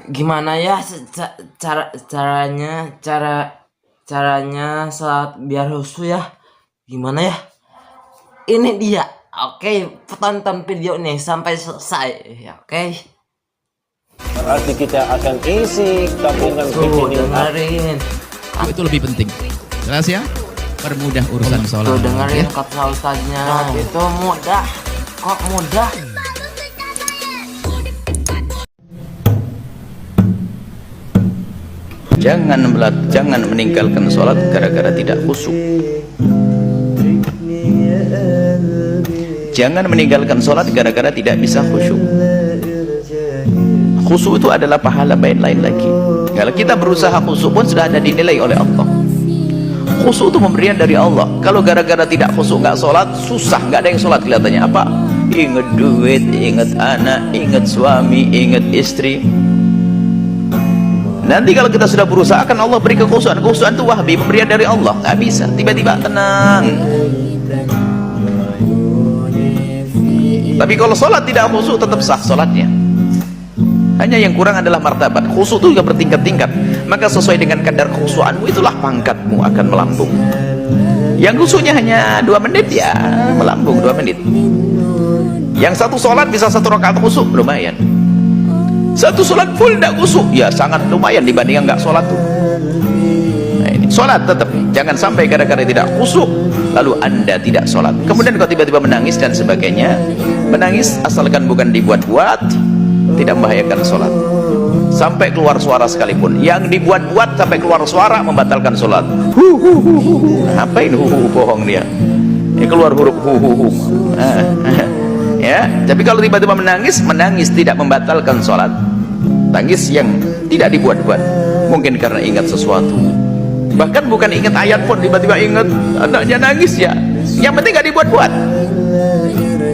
Gimana ya caranya saat biar husu ya? Gimana ya? Ini dia. Oke, tonton video nih sampai selesai. Ya, oke. Berarti kita akan isi tabungan Tuh, rekening dengerin. Itu lebih penting. Jelas ya? Permudah urusan sholat. Tuh, dengerin Ya. kata ustaznya. Itu mudah. Kok mudah? Jangan meninggalkan sholat gara-gara tidak khusyuk. Jangan meninggalkan sholat gara-gara tidak bisa khusyuk. Khusyuk itu adalah pahala lain lagi. Kalau kita berusaha khusyuk pun sudah ada dinilai oleh Allah. Khusyuk itu pemberian dari Allah. Kalau gara-gara tidak khusyuk nggak sholat, susah, nggak ada yang sholat kelihatannya. Apa? Ingat duit, ingat anak, ingat suami, ingat istri. Nanti kalau kita sudah berusaha akan Allah beri kekhusyuan. Kekhusyuan itu wahbi, pemberian dari Allah. Nggak bisa tiba-tiba tenang. Tapi kalau sholat tidak khusyuk tetap sah sholatnya. Hanya yang kurang adalah martabat. Khusyuk itu juga bertingkat-tingkat. Maka sesuai dengan kadar kekhusyuanmu itulah pangkatmu akan melambung. Yang khusyuknya hanya 2 menit ya melambung 2 menit. Yang satu sholat bisa 1 rakaat khusyuk, lumayan. Satu sholat full tidak khusyuk, ya sangat lumayan dibanding yang nggak sholat tuh. Nah, ini sholat tetap, jangan sampai gara-gara tidak khusyuk lalu anda tidak sholat. Kemudian kalau tiba-tiba menangis dan sebagainya, menangis asalkan bukan dibuat-buat, tidak membahayakan sholat. Sampai keluar suara sekalipun, yang dibuat-buat sampai keluar suara membatalkan sholat. Ngapain bohong dia? Ini keluar huruf ya. Tapi kalau tiba-tiba menangis tidak membatalkan sholat. Tangis yang tidak dibuat-buat, mungkin karena ingat sesuatu, bahkan bukan ingat ayat pun, tiba-tiba ingat anaknya nangis ya, yang penting gak dibuat-buat.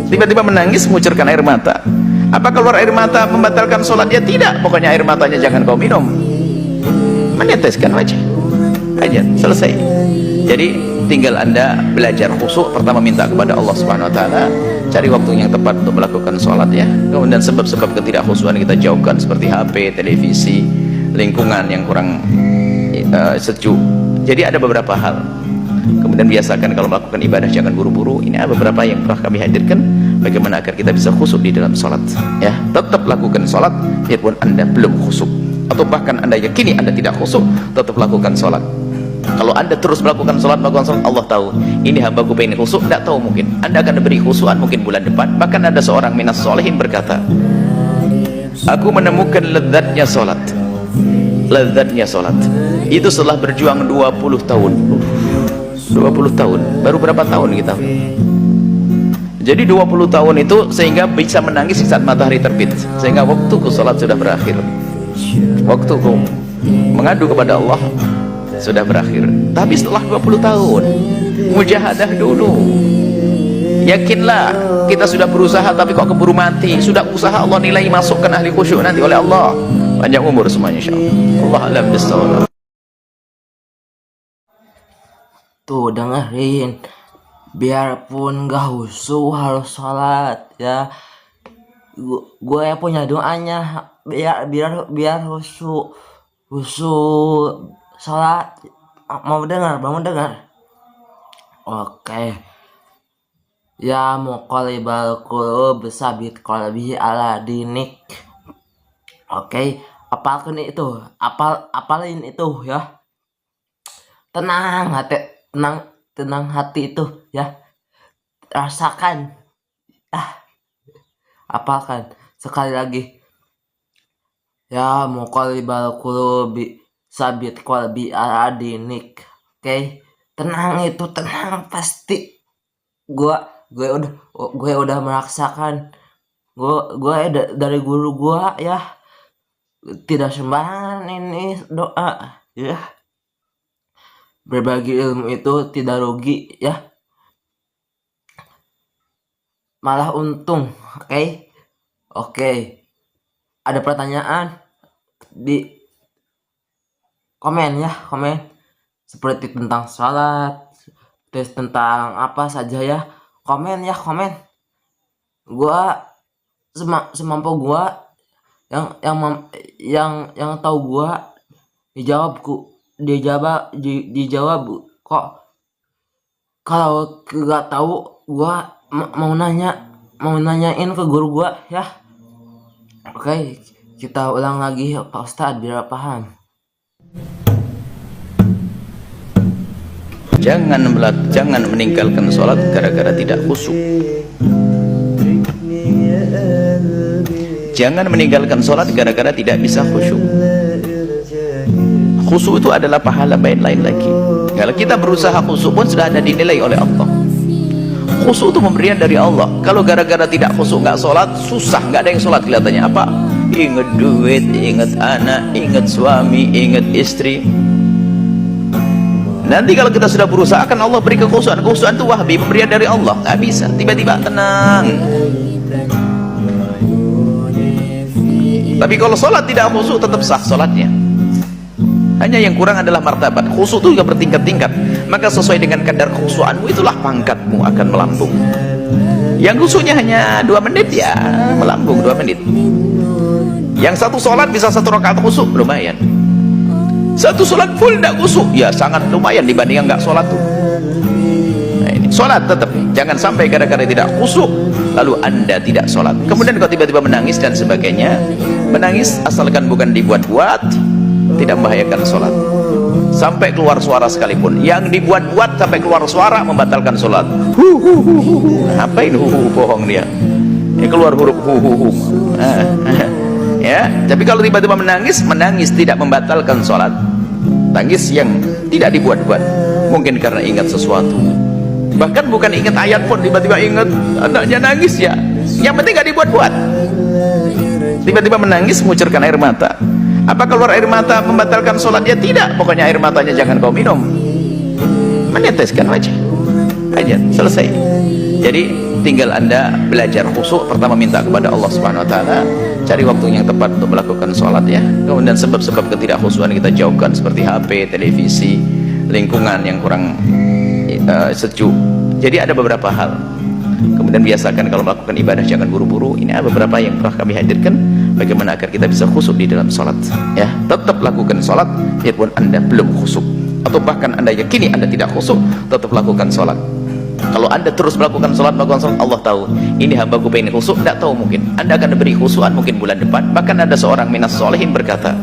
Tiba-tiba menangis mengucurkan air mata, apa keluar air mata membatalkan sholat? Ya tidak, pokoknya air matanya jangan kau minum, meneteskan wajah aja, selesai. Jadi tinggal anda belajar khusyuk. Pertama minta kepada Allah Subhanahu Wa Taala, cari waktu yang tepat untuk melakukan sholat ya. Kemudian sebab-sebab ketidakkhusyuan kita jauhkan, seperti HP, televisi, lingkungan yang kurang sejuk. Jadi ada beberapa hal. Kemudian biasakan kalau melakukan ibadah jangan buru-buru. Ini ada beberapa yang pernah kami hadirkan bagaimana agar kita bisa khusyuk di dalam sholat ya. Tetap lakukan sholat biarpun anda belum khusyuk, atau bahkan anda yakini anda tidak khusyuk, tetap lakukan sholat. Kalau anda terus melakukan sholat, Allah tahu ini hambaku pengen khusyuk, tidak tahu mungkin anda akan diberi khusyuan mungkin bulan depan. Bahkan ada seorang minas solehin berkata, aku menemukan lezatnya sholat, lezatnya sholat itu setelah berjuang 20 tahun. 20 tahun, baru berapa tahun kita? Jadi 20 tahun itu sehingga bisa menangis saat matahari terbit, sehingga waktuku sholat sudah berakhir, waktuku mengadu kepada Allah sudah berakhir. Tapi setelah 20 tahun mujahadah dulu, yakinlah kita sudah berusaha tapi kok keburu mati. Sudah usaha Allah nilai masukkan ahli khusyuk nanti oleh Allah. Panjang umur semuanya insyaallah. Allah alam bisawab. Tuh, dengerin. Biarpun gak husu harus sholat ya. Gue punya doanya biar husu sholat. Mau dengar? Oke. Ya muqallibal qulub sabit qalbi ala dinik. Oke, apalin itu ya. Tenang hati itu ya. Rasakan. Apalkan sekali lagi. Ya muqallibal qulubi sabit qalbi ala dinik. Oke, tenang pasti. Gue udah merasakan. Gue dari guru gue ya, tidak sembarangan ini doa ya. Berbagi ilmu itu tidak rugi ya, malah untung. Oke. Ada pertanyaan di komen ya, seperti tentang sholat, terus tentang apa saja ya, komen. Gua semampu gua yang tahu gua dijawab kok. Kalau nggak tahu gua mau nanyain ke guru gua ya. Oke, kita ulang lagi Pak Ustadz biar paham. Jangan meninggalkan sholat gara-gara tidak khusyuk. Jangan meninggalkan sholat gara-gara tidak bisa khusyuk. Khusyuk itu adalah pahala lain lagi. Kalau kita berusaha khusyuk pun sudah ada dinilai oleh Allah. Khusyuk itu pemberian dari Allah. Kalau gara-gara tidak khusyuk nggak sholat, susah, nggak ada yang sholat kelihatannya. Apa? Ingat duit, ingat anak, ingat suami, ingat istri. Nanti kalau kita sudah berusaha akan Allah beri kekhusyuan. Kekhusyuan itu wahbi, pemberian dari Allah. Nggak bisa tiba-tiba tenang. Tapi kalau sholat tidak khusyuk tetap sah sholatnya. Hanya yang kurang adalah martabat. Khusyuk itu juga bertingkat-tingkat. Maka sesuai dengan kadar khusyuanmu itulah pangkatmu akan melambung. Yang khusyuknya hanya 2 menit ya melambung 2 menit. Yang satu sholat bisa 1 rakaat khusyuk, lumayan. Satu sholat full tidak khusyuk, ya sangat lumayan dibandingkan nggak sholat tuh. Nah ini sholat tetap, jangan sampai gara-gara tidak khusyuk lalu anda tidak sholat. Kemudian kau tiba-tiba menangis dan sebagainya. Menangis asalkan bukan dibuat-buat, tidak membahayakan sholat. Sampai keluar suara sekalipun, yang dibuat-buat sampai keluar suara membatalkan sholat. Apa ini bohong dia? Ini keluar huruf ya. Tapi kalau tiba-tiba menangis tidak membatalkan sholat. Tangis yang tidak dibuat-buat, mungkin karena ingat sesuatu, bahkan bukan ingat ayat pun, tiba-tiba ingat anaknya nangis ya, yang penting gak dibuat-buat. Tiba-tiba menangis mengucurkan air mata. Apa keluar air mata membatalkan sholat? Ya tidak, pokoknya air matanya jangan kau minum, meneteskan wajah aja, selesai. Jadi tinggal anda belajar khusyuk. Pertama minta kepada Allah Subhanahu Wa Taala, cari waktu yang tepat untuk melakukan sholat ya. Kemudian sebab-sebab ketidakkhusyuan kita jauhkan, seperti HP, televisi, lingkungan yang kurang sejuk. Jadi ada beberapa hal. Kemudian biasakan kalau melakukan ibadah jangan buru-buru. Ini ada beberapa yang telah kami hadirkan bagaimana agar kita bisa khusyuk di dalam sholat ya. Tetap lakukan sholat biarpun anda belum khusyuk, atau bahkan anda yakini anda tidak khusyuk, tetap lakukan sholat. Kalau anda terus melakukan sholat, Allah tahu ini hambaku pengen khusyuk, tidak tahu mungkin anda akan diberi khusyuan mungkin bulan depan. Bahkan ada seorang minas solehin berkata,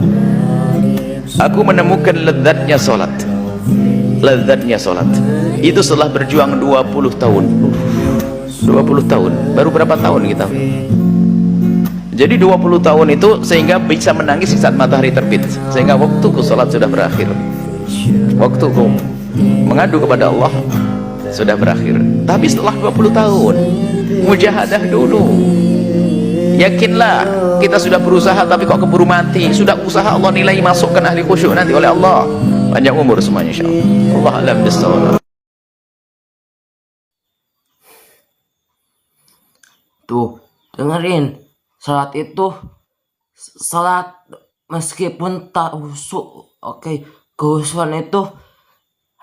aku menemukan lezatnya sholat. Lezatnya sholat itu setelah berjuang 20 tahun. 20 tahun, baru berapa tahun kita? Jadi 20 tahun itu sehingga bisa menangis saat matahari terbit, sehingga waktuku sholat sudah berakhir, waktuku mengadu kepada Allah sudah berakhir. Tapi setelah 20 tahun mujahadah dulu. Yakinlah kita sudah berusaha tapi kok keburu mati. Sudah usaha Allah nilai masukkan ahli khusyuk nanti oleh Allah. Panjang umur semuanya insyaallah. Allah alam bisawab. Tuh dengerin, salat itu salat meskipun tak khusyuk. Oke, khusyuan itu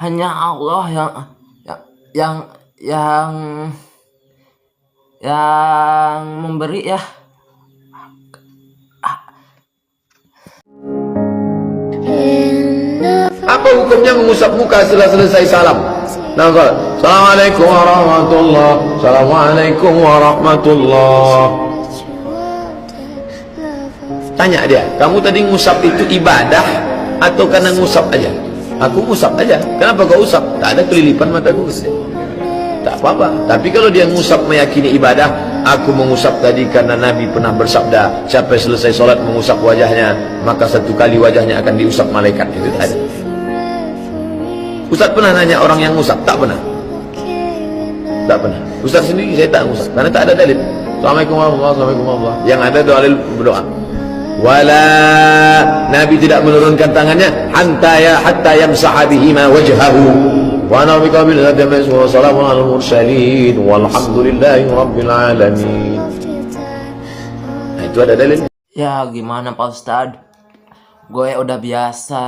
hanya Allah yang memberi ya. Apa hukumnya mengusap muka setelah selesai salam? Nah, Assalamualaikum warahmatullah. Assalamualaikum warahmatullah. Tanya dia, kamu tadi ngusap itu ibadah atau karena ngusap aja? Aku ngusap aja. Kenapa kau usap? Tak ada kelilipan mataku. Tak apa-apa. Tapi kalau dia ngusap meyakini ibadah, aku mengusap tadi karena Nabi pernah bersabda, siapa selesai sholat mengusap wajahnya, maka 1 kali wajahnya akan diusap malaikat. Itu tak ada. Ustaz pernah nanya orang yang ngusap? Tak pernah. Tak pernah. Ustaz sendiri saya tak ngusap karena tak ada dalil. Assalamualaikum warahmatullahi wabarakatuh. Yang ada dalil berdoa. Wala, Nabi tidak menurunkan tangannya hatta yamsaha bihima wajhahu. Wa ana biqabil hadamis wa salamun alal mursalin walhamdulillahi rabbil alamin. Nah, itu ada dalil. Ya gimana Pak Ustadz, gue udah biasa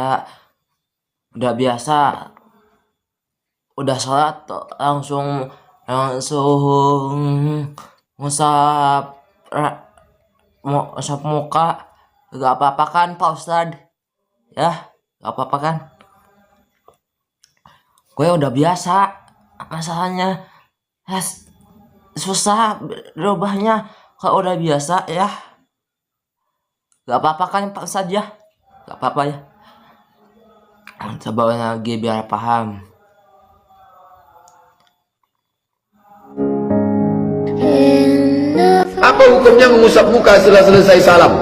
udah sholat langsung ngusap mau usap muka gak apa-apa kan Pak Ustadz? Ya gak apa-apa kan? Gue udah biasa. Masalahnya susah berubahnya. Kalau udah biasa ya gak apa-apa kan Pak Ustadz ya? Gak apa-apa ya. Coba lagi biar paham. Apa hukumnya mengusap muka setelah selesai salam?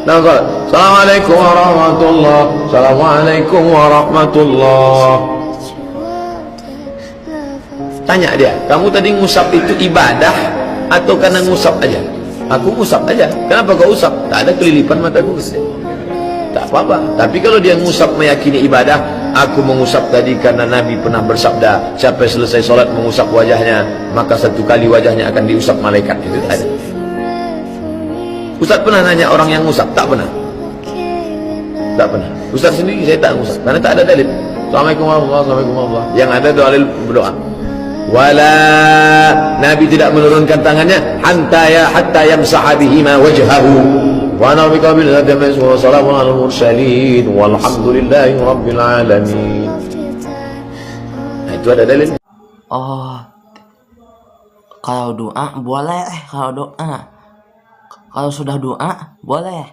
Nah, Assalamualaikum warahmatullah. Assalamualaikum warahmatullah. Tanya dia, kamu tadi ngusap itu ibadah atau karena ngusap aja? Aku ngusap aja. Kenapa kau usap? Tak ada kelilipan mataku. Tak apa-apa. Tapi kalau dia ngusap meyakini ibadah, aku mengusap tadi karena Nabi pernah bersabda, siapa yang selesai sholat mengusap wajahnya, maka satu kali wajahnya akan diusap malaikat. Itu tak ada. Ustaz pernah nanya orang yang ngusap? Tak pernah. Tak pernah. Ustaz sendiri saya tak ngusap karena tak ada dalil. Assalamualaikum warahmatullahi wabarakatuh. Yang ada dalil berdoa. Wala, Nabi tidak menurunkan tangannya hatta yamsaha bihima wajhahu. Wa ana bika bil adami wa salamun alal mursalin walhamdulillahi rabbil alamin. Nah, itu ada dalil. Oh, kalau doa boleh. Kalau sudah doa boleh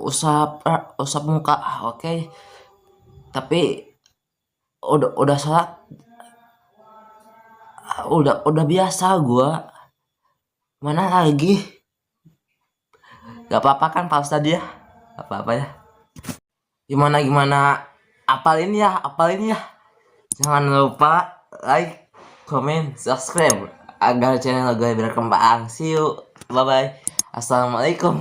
usap muka, oke. Tapi udah sholat udah biasa gua. Mana lagi? Gak apa-apa kan Pak Ustadz ya? Gak apa-apa ya. Gimana apalin ya. Jangan lupa like, comment, subscribe agar channel gue berkembang. See you. Bye bye. Assalamualaikum.